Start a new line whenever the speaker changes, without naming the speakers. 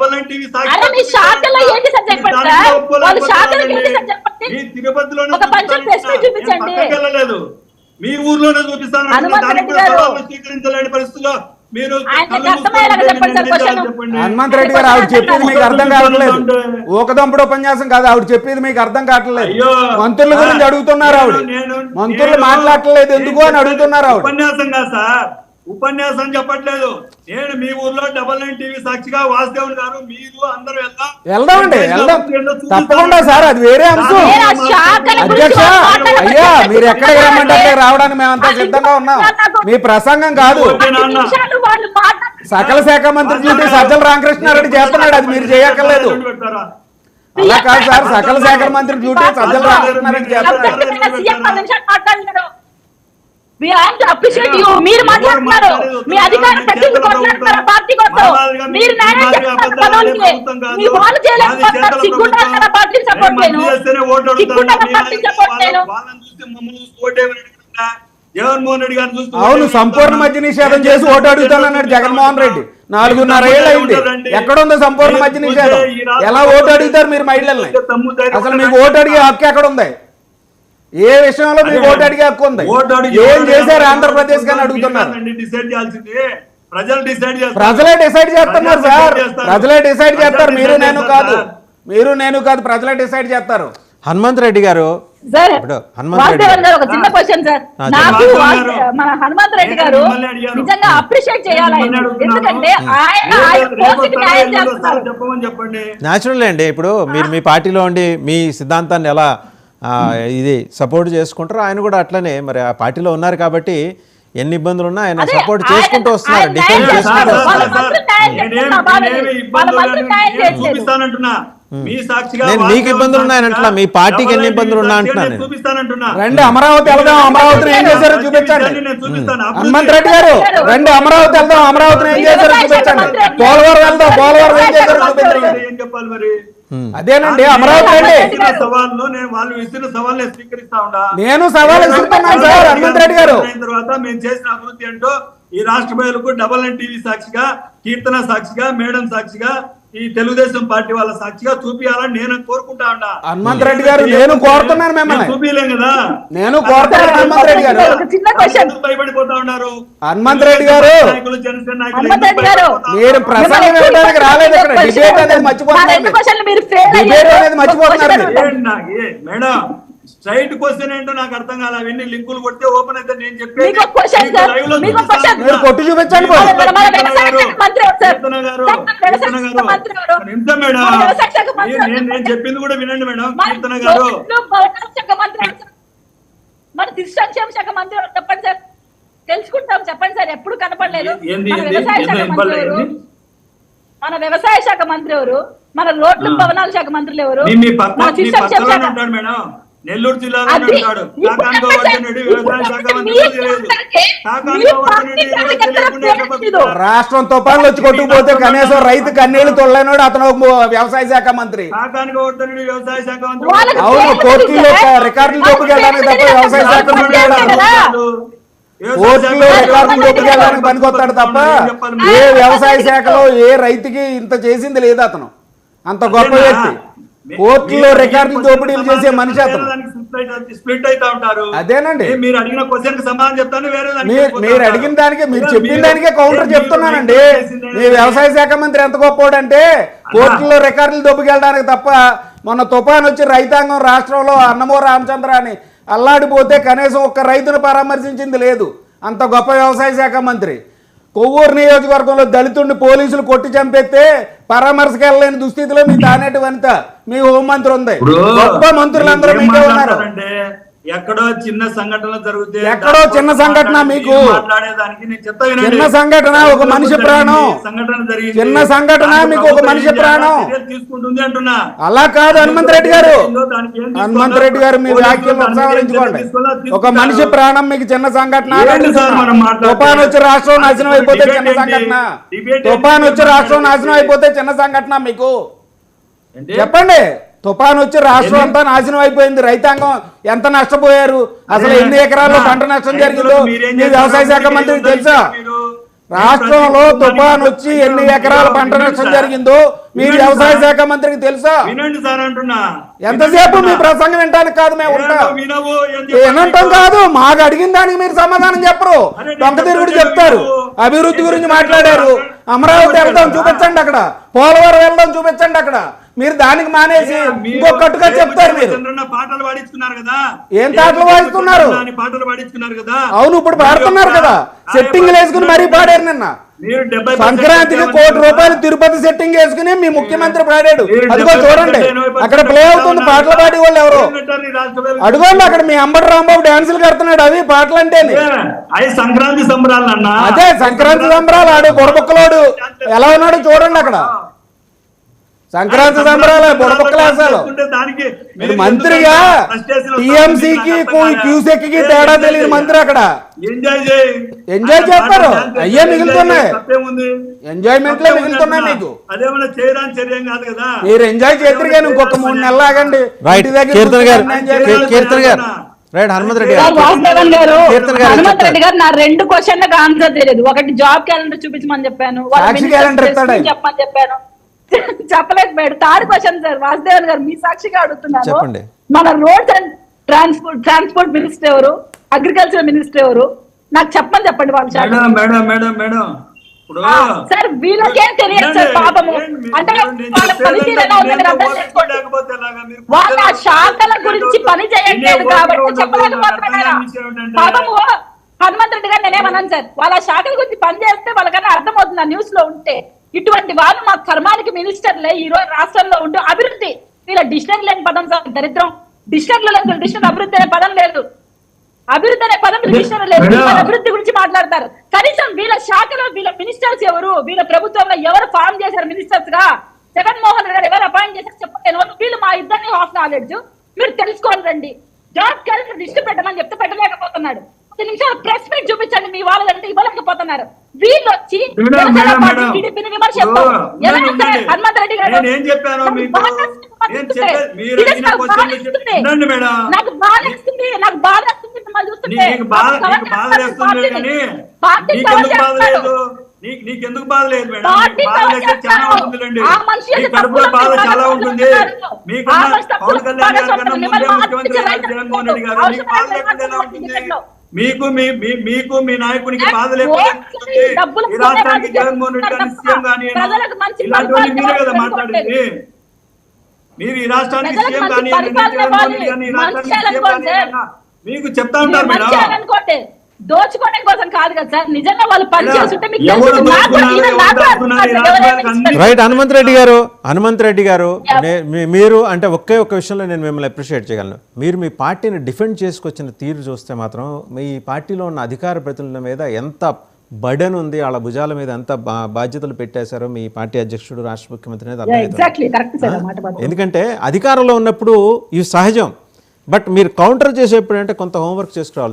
Double TV వెళ్ళలేదు. మీ ఊర్లోనే చూపిస్తాను. స్వీకరించలేని పరిస్థితుల్లో మీరు
హనుమంత్ రెడ్డి గారు ఆవిడ చెప్పేది మీకు అర్థం కావట్లేదు. ఊకదంపుడు ఉపన్యాసం కాదు, ఆవిడ చెప్పేది మీకు అర్థం కావట్లేదు. మంత్రుల గురించి అడుగుతున్నారు, ఆవిడ మంత్రులు మాట్లాడట్లేదు ఎందుకు అని అడుగుతున్నారు ఆవిడ.
ఉపన్యాసం కాదు సార్, ఉపన్యాసం చెప్పట్లేదు. నేను మీ ఊర్లో డబల్ టీవీ సాక్షిగా వాసుదేవన్ గారు మీరు అందరూ
వెళ్దామండి, వెళ్దాం తప్పకుండా సార్, అది వేరే అంశం. అధ్యక్ష అయ్యా, మీరు ఎక్కడికి రమ్మంటే రావడానికి మేమంతా సిద్ధంగా ఉన్నాం. మీ ప్రసంగం కాదు, సకల శాఖ మంత్రి డ్యూటీ సజ్జల రామకృష్ణారెడ్డి చేస్తున్నాడు, అది మీరు చేయక్కర్లేదు. అలా కాదు సార్, సకల శాఖ మంత్రి డ్యూటీ సజ్జల రామకృష్ణారెడ్డి చేస్తున్నాడు.
మీరు మాట్లాడుతున్నారు, మీ అధికారం పెట్టింది కొట్లాడుతున్నారు పార్టీ కోసం. మీరు న్యాయం చేస్తున్నారు, మీ వాళ్ళు చేయలేకపోతున్నారు. సిగ్గుంటారా పార్టీని సపోర్ట్ చేయను, సిగ్గుంటారా పార్టీని సపోర్ట్ చేయను.
జగన్మోహన్ రెడ్డి గారు చూస్తూ
అవును, సంపూర్ణ మద్య నిషేధం చేసి ఓటు అడుగుతానన్నాడు జగన్మోహన్ రెడ్డి. 4.5 ఏళ్ళు అయింది, ఎక్కడుందో సంపూర్ణ మద్య నిషేధం? ఎలా ఓటు అడుగుతారు మీరు మహిళల్ని? అసలు మీకు ఓటు అడిగే హక్కు ఎక్కడ ఉంది? ఏ విషయంలో మీకు ఓటు అడిగే హక్కు ఉంది? ఏం చేశారు ఆంధ్రప్రదేశ్ కానీ అడుగుతున్నారు. ప్రజలే డిసైడ్ చేస్తున్నారు సార్, ప్రజలే డిసైడ్ చేస్తారు. మీరు నేను కాదు, మీరు నేను కాదు, ప్రజలే డిసైడ్ చేస్తారు.
హనుమంత్ రెడ్డి గారు,
ఒక చిన్న క్వశ్చన్ సార్, నాకు మన హనుమంత్ రెడ్డి గారు నిజంగా అప్రిషియేట్ చేయాలి, ఎందుకంటే
న్యాచురల్ అండి. ఇప్పుడు మీరు మీ పార్టీలో ఉండి మీ సిద్ధాంతాన్ని ఎలా ఇది సపోర్ట్ చేసుకుంటారు, ఆయన కూడా అట్లనే మరి ఆ పార్టీలో ఉన్నారు కాబట్టి ఎన్ని ఇబ్బందులు ఉన్నా ఆయన సపోర్ట్ చేసుకుంటూ వస్తున్నారు, డిఫెండ్ చేసుకుంటూ నేను మీకు ఇబ్బందులు ఉన్నాయనంటున్నా, మీ పార్టీకి ఎన్ని ఇబ్బందులు ఉన్నా అంటున్నాను.
రండి అమరావతి వెళ్దాం, అమరావతిని ఏం చేశారో చూపించండి. హనుమంత్ రెడ్డి గారు రండి అమరావతి వెళ్దాం, అమరావతిని ఏం చేశారో చూపించండి. పోలవరం వెళ్దాం, పోలవరం ఏం చేశారో చూపించండి. అదేనండి అమరావతి అండి. నేను సవాల్ ఇస్తున్నాను సార్ హనుమంత్ రెడ్డి గారు.
తర్వాత మేము చేసిన అభివృద్ధి అంటూ ఈ రాష్ట్ర ప్రజలకు డబల్ టీవీ సాక్షిగా, కీర్తన సాక్షిగా, మేడం సాక్షిగా, ఈ తెలుగుదేశం పార్టీ వాళ్ళ సాక్షిగా చూపియాలని నేను కోరుకుంటా ఉన్నా.
హనుమంత్ రెడ్డి గారు నేను కోరుతున్నాను మిమ్మల్ని,
చూపిలేం కదా,
నేను కోరుతున్నాను హనుమంత్ రెడ్డి గారు.
భయపడిపోతా ఉన్నారు
హనుమంత్ రెడ్డి గారు. మీరు ప్రసంగం ఇవ్వడానికి రాలేదు, ఇక్కడ డిబేట్ అనేది మర్చిపోతున్నారు, డిబేట్ అనేది మర్చిపోతున్నారు.
మేడం స్ట్రైట్ క్వశ్చన్ ఏంటో నాకు అర్థం కాదు. అవన్నీ లింకులు కొడితే ఓపెన్ అయితే నేను చెప్పేది
మీరు కొట్టు చూపించండి.
నేను చెప్పింది కూడా వినండి మేడం. కీర్తన గారు
మన సంక్షేమ శాఖ మంత్రి చెప్పండి సార్, తెలుసుకుంటాం చెప్పండి సార్. ఎప్పుడు కనపడలేదు మన వ్యవసాయ శాఖ మంత్రి ఎవరు, మన రోడ్లు భవనాల శాఖ మంత్రులు ఎవరు?
మేడం నెల్లూరు జిల్లాలో ఉంటాడు.
రాష్ట్రం తుఫాన్లు వచ్చి కొట్టుకుపోతే కనీసం రైతు కన్నీళ్లు తొలైనాడు అతను వ్యవసాయ శాఖ మంత్రి.
వ్యవసాయ శాఖ మంత్రి
అవును, కోర్టులో రికార్డులు చూపుకెళ్ళడానికి తప్ప వ్యవసాయ శాఖ మంత్రి కోర్టులో రికార్డులు చూపుకెళ్ళడానికి పనికొస్తాడు తప్ప ఏ వ్యవసాయ శాఖలో ఏ రైతుకి ఇంత చేసింది లేదు అతను. అంత గొప్ప వ్యక్తి, కోర్టులో రికార్డులు దోపిడీలు చేసే మనిషి అతను.
స్ప్లిట్ అవుతా ఉంటారు.
అదేనండి
మీరు అడిగిన క్వశ్చన్ కి సమాధానం చెప్తాను.
మీరు అడిగిన దానికి, మీరు చెప్పిన దానికే కౌంటర్ చెప్తున్నానండి. మీ వ్యవసాయ శాఖ మంత్రి ఎంత గొప్పోడంటే కోర్టులో రికార్డులు దొబ్బుకెళ్ళడానికి తప్ప మొన్న తుఫాన్ వచ్చి రైతాంగం రాష్ట్రంలో అన్నమో రామచంద్ర అని అల్లాడిపోతే కనీసం ఒక్క రైతును పరామర్శించింది లేదు. అంత గొప్ప వ్యవసాయ శాఖ మంత్రి. కొవ్వూరు నియోజకవర్గంలో దళితుడిని పోలీసులు కొట్టి చంపేస్తే పరామర్శకు వెళ్ళలేని దుస్థితిలో మీ తానేటి వనిత మీ హోంమంత్రి ఉంది. గొప్ప మంత్రులందరూ మీకే ఉన్నారు.
ఎక్కడో చిన్న సంఘటన జరుగుతే,
ఎక్కడో చిన్న సంఘటన, మీకు చిన్న సంఘటన ఒక మనిషి ప్రాణం, చిన్న సంఘటన మీకు ఒక మనిషి ప్రాణం
తీసుకుంటుంది అంటున్నా.
అలా కాదు హనుమంత్ రెడ్డి గారు, హనుమంత్ రెడ్డి గారు మీ వ్యాఖ్యలు ఉపసంహరించుకోండి. ఒక మనిషి ప్రాణం మీకు చిన్న సంఘటన? తుఫాన్ వచ్చి రాష్ట్రం నాశనం అయిపోతే చిన్న సంఘటన? తుఫాన్ వచ్చి రాష్ట్రం నాశనం అయిపోతే చిన్న సంఘటన మీకు? చెప్పండి. తుఫాన్ వచ్చి రాష్ట్రం అంతా నాశనం అయిపోయింది, రైతాంగం ఎంత నష్టపోయారు, అసలు ఎన్ని ఎకరాల్లో పంట నష్టం జరిగిందో మీ వ్యవసాయ శాఖ మంత్రికి తెలుసా? రాష్ట్రంలో తుఫాన్ వచ్చి ఎన్ని ఎకరాల పంట నష్టం జరిగిందో మీ వ్యవసాయ శాఖ మంత్రికి తెలుసా?
వినండి సార్ అంటున్నా.
ఎంతసేపు మీ ప్రసంగం వినడానికి కాదు మేము ఉంటాం.
వినవు
వినటం కాదు, మాకు అడిగిన దానికి మీరు సమాధానం చెప్పరు, దొంగ తిరుగుడు చెప్తారు. అభివృద్ధి గురించి మాట్లాడారు, అమరావతి వెళ్దాం చూపించండి అక్కడ, పోలవరం వెళ్దాం చూపించండి అక్కడ. మీరు దానికి మానేసి ఇంకొకట్టుగా చెప్తారు. మీరు
పాటలు పాడించుకున్నారు కదా,
ఏం పాటలు పాడిస్తున్నారు?
పాటలు పాడించుకున్నారు కదా.
అవును, ఇప్పుడు పాడుతున్నారు కదా, సెట్టింగ్లు వేసుకుని మరీ పాడారు. నిన్న సంక్రాంతికి ₹1 తిరుపతి సెట్టింగ్ వేసుకుని మీ ముఖ్యమంత్రి పాడాడు. అదిగో చూడండి, అక్కడ ప్లే అవుతుంది. పాటలు పాడే వాళ్ళు ఎవరు అడుగోండి. అక్కడ మీ అంబటి రాంబాబు డాన్సులు కడుతున్నాడు. అవి పాటలు అంటే
సంక్రాంతి సంబరాలు అన్న.
అదే సంక్రాంతి సంబరాలు. ఆడు బుడబుక్కలోడు ఎలా ఉన్నాడు చూడండి. అక్కడ సంక్రాంతి సంబరాలు బుడబుక్కలేసాలు. మంత్రిగా టీఎంసీకి క్యూసెక్ కి తేడా తెలియదు మంత్రి. అక్కడ ఎంజాయ్ చేస్తారు. అయ్యే మిగులుతున్నాయి, ఎంజాయ్మెంట్లే మిగులుతున్నాయి మీకు.
అదేమన్నా చేయడానికి చర్యం కాదు కదా.
మీరు ఎంజాయ్ చేద్దరు కానీ ఇంకొక 3 నెలలు ఆగండి.
కీర్తన గారు రైట్. హనుమంతరెడ్డి
గారు నా 2 క్వశ్చన్లకు ఆన్సర్ తెలియదు. ఒకటి జాబ్ క్యాలెండర్ చూపించమని చెప్పాను, చెప్పమని చెప్పాను, చెప్పలేదు madam. 3rd question sir Vasudevan గారు మీ సాక్షిగా అడుగుతున్నాను.
చెప్పండి.
మన రోడ్స్ అండ్ ట్రాన్స్పోర్ట్ మినిస్టర్ ఎవరు, అగ్రికల్చర్ మినిస్టర్ ఎవరు, నాకు చెప్పండి వాళ్ళ శాఖ. సార్ వీళ్ళకేం తెలియదు సార్ పాపము. అంటే వాళ్ళ పనితీరు ఎలా ఉందో మీరు అర్థం చేసుకోండి. వాళ్ళ శాఖల గురించి పని చేయట్లేదు కాబట్టి చెప్పలేకపోతున్నారా పాపము. హనుమంతరెడ్డి గారు నేనేమన్నాను సార్, వాళ్ళ శాఖల గురించి పని చేస్తే వాళ్ళకన్నా అర్థమవుతుంది న్యూస్ లో ఉంటే. ఇటువంటి వాళ్ళు మా కర్మానికి మినిస్టర్లే ఈ రోజు రాష్ట్రంలో ఉంటూ అభివృద్ధి, వీళ్ళ డిక్షనరీ లేని పదం సార్ దరిద్రం. డిక్షనరీలో డిక్షనరీ అభివృద్ధి అనే పదం లేదు, అభివృద్ధి అనే పదం డిక్షనరీ లేదు. అభివృద్ధి గురించి మాట్లాడతారు. కనీసం వీళ్ళ శాఖలో వీళ్ళ మినిస్టర్స్ ఎవరు, వీళ్ళ ప్రభుత్వంలో ఎవరు ఫామ్ చేశారు మినిస్టర్స్ గా, జగన్మోహన్ రెడ్డి గారు ఎవరు అపాయింట్ చేశారు చెప్పండి. వీళ్ళు మా ఇద్దరిని హాఫ్ నాలెడ్జ్ మీరు తెలుసుకోవాలి రండి. జాబ్ క్యాలెండర్ లిస్ట్ పెట్టమని చెప్తే పెట్టలేకపోతున్నాడు. 10 నిమిషాలు ప్రెస్ మీట్ చూపించండి మీ వాళ్ళంటే ఇవ్వలేకపోతున్నారు. వీళ్ళు వచ్చి టీడీపీని విమర్శిస్తారు. హనుమంతరెడ్డి గారు నాకు బాధేస్తుంది, నాకు బాధేస్తుంది మిమ్మల్ని చూస్తుంటే.
నీకెందుకు బాధ లేదు మేడం? చాలా ఉంటుందండి, కడుపులో బాధ చాలా ఉంటుంది. మీకన్నా పవన్ కళ్యాణ్ గారి కన్నా ముందే ముఖ్యమంత్రి గారు జగన్మోహన్ రెడ్డి గారు, మీకు బాధ లేకుండా ఎలా ఉంటుంది? మీకు మీ నాయకునికి బాధ లేకుండా ఈ రాష్ట్రానికి జగన్మోహన్ రెడ్డి గారిని సీఎం కానీ ఇలాంటివన్నీ మీరే కదా మాట్లాడింది. మీరు ఈ రాష్ట్రానికి సీఎం కానీ జగన్మోహన్ రెడ్డి గారిని ఈ రాష్ట్రానికి సీఎం కానీ మీకు చెప్తా ఉంటారు మేడం.
దోచుకోవడం కోసం కాదు కదా సార్, నిజంగా వాళ్ళు పని చేస్తుంటే
రైట్. హనుమంతరెడ్డి గారు మీరు అంటే ఒకే ఒక విషయంలో నేను మిమ్మల్ని అప్రిషియేట్ చేయగలను. మీరు మీ పార్టీని డిఫెండ్ చేసుకొచ్చిన తీరు చూస్తే మాత్రం మీ పార్టీలో ఉన్న అధికార ప్రతినిధుల మీద ఎంత బర్డెన్ ఉంది, వాళ్ళ భుజాల మీద ఎంత బాధ్యతలు పెట్టేశారో మీ పార్టీ అధ్యక్షుడు రాష్ట్ర ముఖ్యమంత్రి అనేది అర్థమవుతుంది. ఎందుకంటే అధికారంలో ఉన్నప్పుడు ఇవి సహజం, బట్ మీరు కౌంటర్ చేసేప్పుడు అంటే కొంత హోంవర్క్ చేసుకురావాలి.